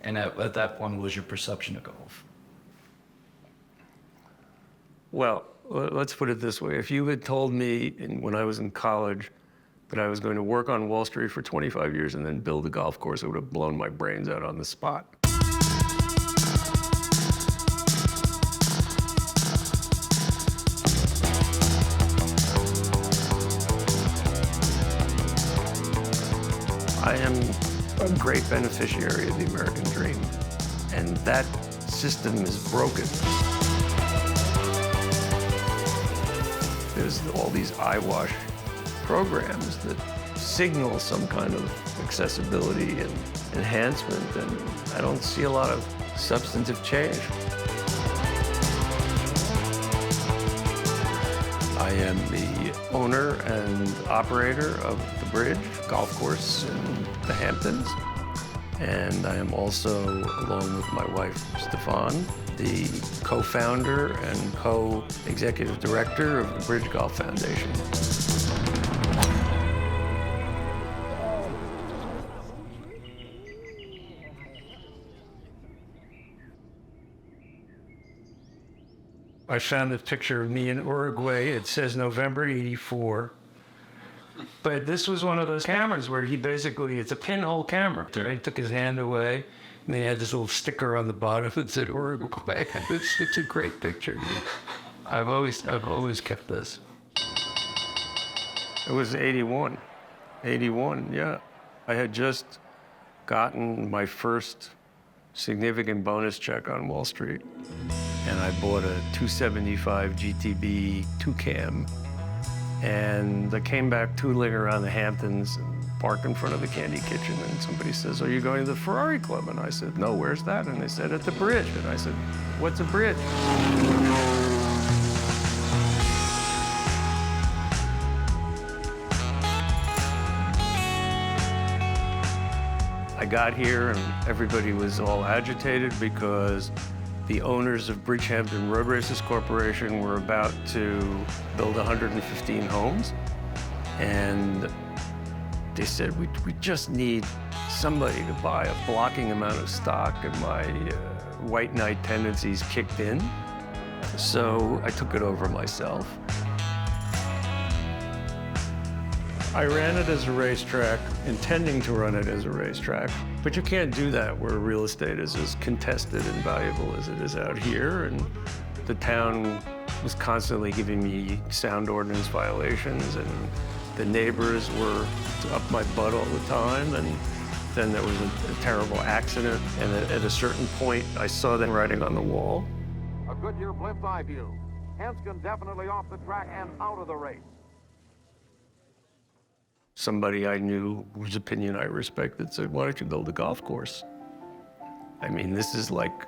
And at that point, what was your perception of golf? Well, let's put it this way. If you had told me when I was in college that I was going to work on Wall Street for 25 years and then build a golf course, it would have blown my brains out on the spot. I am a great beneficiary of the American dream, and that system is broken. There's all these eyewash programs that signal some kind of accessibility and enhancement, and I don't see a lot of substantive change. I am the owner and operator of the Bridge golf course in the Hamptons, and I am also, along with my wife, Stéphane, the co-founder and co-executive director of the Bridge Golf Foundation. I found a picture of me in Uruguay. It says November '84. But this was one of those cameras where he basically, it's a pinhole camera. He took his hand away, and they had this little sticker on the bottom that said Uruguay. It's a great picture. I've always kept this. It was 81. 81, yeah. I had just gotten my first significant bonus check on Wall Street, and I bought a 275 GTB 2-cam, and I came back tooling around the Hamptons and parked in front of the Candy Kitchen, and somebody says, "Are you going to the Ferrari Club?" And I said, "No, where's that?" And they said, "At the Bridge." And I said, "What's a bridge?" I got here and everybody was all agitated because the owners of Bridgehampton Road Races Corporation were about to build 115 homes. And they said, we just need somebody to buy a blocking amount of stock, and my white knight tendencies kicked in. So I took it over myself. I ran it as a racetrack, intending to run it as a racetrack, but you can't do that where real estate is as contested and valuable as it is out here, and the town was constantly giving me sound ordinance violations, and the neighbors were up my butt all the time, and then there was a terrible accident, and at a certain point, I saw them writing on the wall. A Goodyear blimped eye view. Henskin definitely off the track and out of the race. Somebody I knew whose opinion I respected said, "Why don't you build a golf course?" I mean, this is like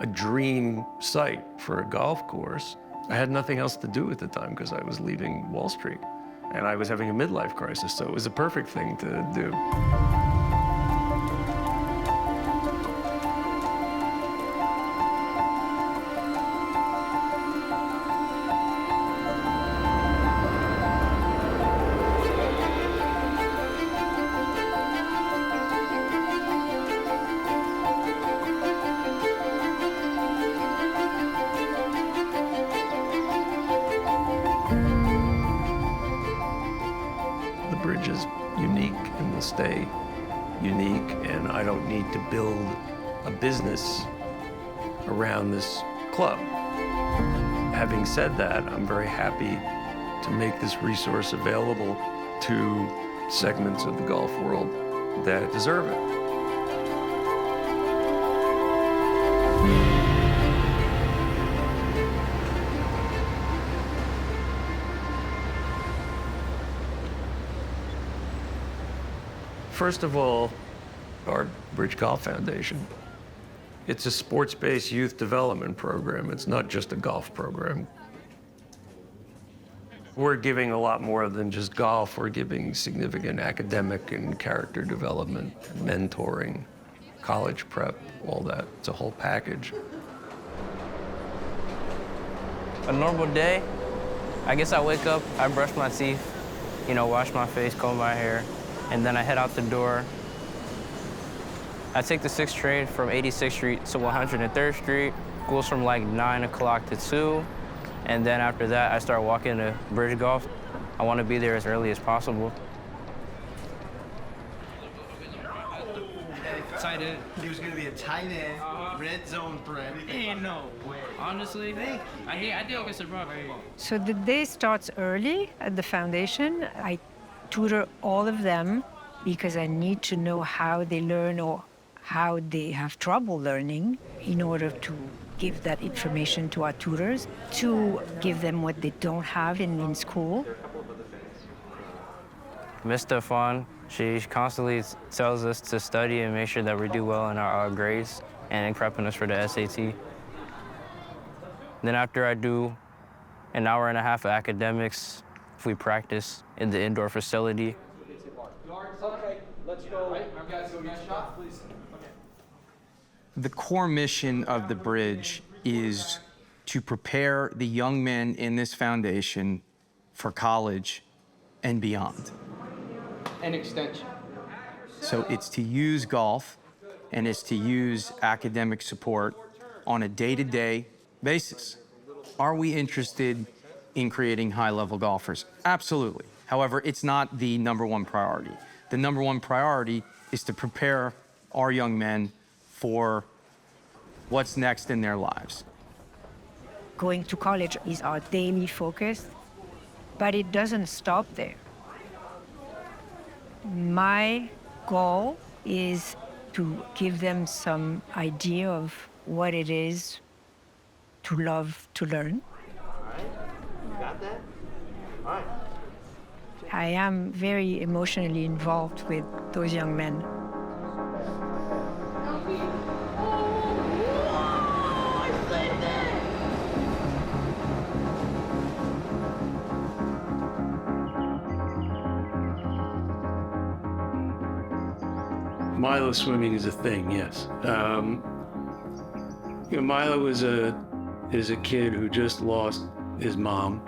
a dream site for a golf course. I had nothing else to do at the time because I was leaving Wall Street, and I was having a midlife crisis, so it was a perfect thing to do. Bridge is unique and will stay unique, and I don't need to build a business around this club. Having said that, I'm very happy to make this resource available to segments of the golf world that deserve it. First of all, our Bridge Golf Foundation. It's a sports-based youth development program. It's not just a golf program. We're giving a lot more than just golf. We're giving significant academic and character development, mentoring, college prep, all that. It's a whole package. A normal day, I guess I wake up, I brush my teeth, wash my face, comb my hair, and then I head out the door. I take the 6th train from 86th Street to 103rd Street. Goes from like 9 o'clock to 2. And then after that, I start walking to bridge golf. I want to be there as early as possible. Tight end. He was gonna be a tight end, red zone threat. Ain't no way. Honestly, I think I can survive. So the day starts early at the foundation. I tutor all of them because I need to know how they learn or how they have trouble learning in order to give that information to our tutors, to give them what they don't have in school. Miss Stéphane, she constantly tells us to study and make sure that we do well in our grades and in prepping us for the SAT. Then after I do an hour and a half of academics, we practice in the indoor facility. Okay, let's go. I've got some shot, please. The core mission of the bridge is to prepare the young men in this foundation for college and beyond. An extension. So it's to use golf and it's to use academic support on a day-to-day basis. Are we interested in creating high-level golfers? Absolutely. However, it's not the #1 priority. The #1 priority is to prepare our young men for what's next in their lives. Going to college is our daily focus, but it doesn't stop there. My goal is to give them some idea of what it is to love to learn. All right. You got that? All right. I am very emotionally involved with those young men. Milo swimming is a thing, yes. Milo is a kid who just lost his mom,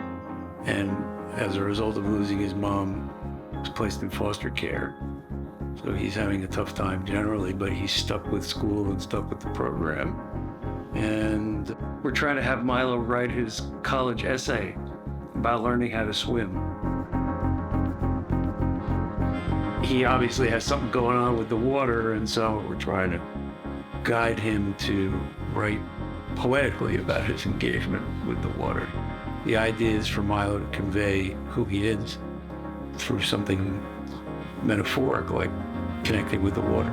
and as a result of losing his mom, was placed in foster care. So he's having a tough time generally, but he's stuck with school and stuck with the program. And we're trying to have Milo write his college essay about learning how to swim. He obviously has something going on with the water, and so we're trying to guide him to write poetically about his engagement with the water. The idea is for Milo to convey who he is through something metaphoric, like connecting with the water.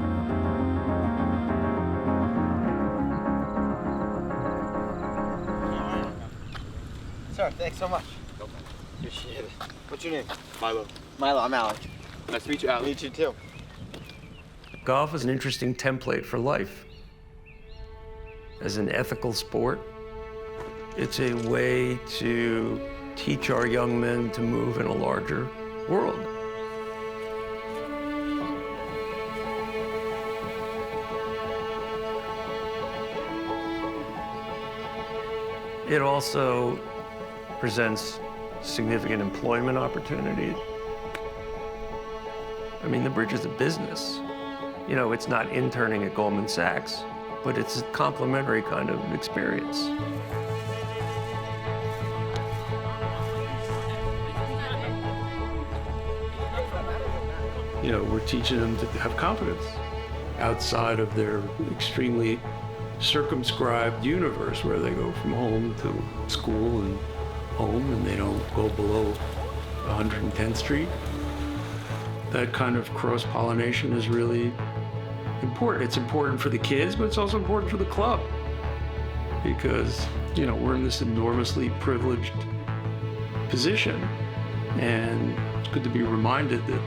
Sir, thanks so much. Appreciate it. What's your name? Milo. Milo, I'm Alec. Nice to meet you, Alec. Meet you too. Golf is an interesting template for life. As an ethical sport, it's a way to teach our young men to move in a larger world. It also presents significant employment opportunities. I mean, the bridge is a business. You know, it's not interning at Goldman Sachs, but it's a complementary kind of experience. You know, we're teaching them to have confidence outside of their extremely circumscribed universe where they go from home to school and home and they don't go below 110th Street. That kind of cross-pollination is really important. It's important for the kids, but it's also important for the club because, you know, we're in this enormously privileged position, and it's good to be reminded that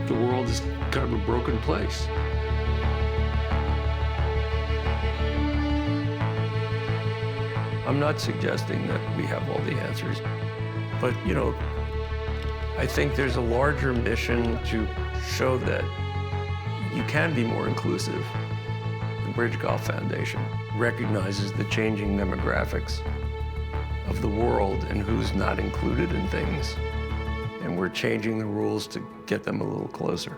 the world is kind of a broken place. I'm not suggesting that we have all the answers, but, you know, I think there's a larger mission to show that you can be more inclusive. The Bridge Golf Foundation recognizes the changing demographics of the world and who's not included in things. And we're changing the rules to get them a little closer.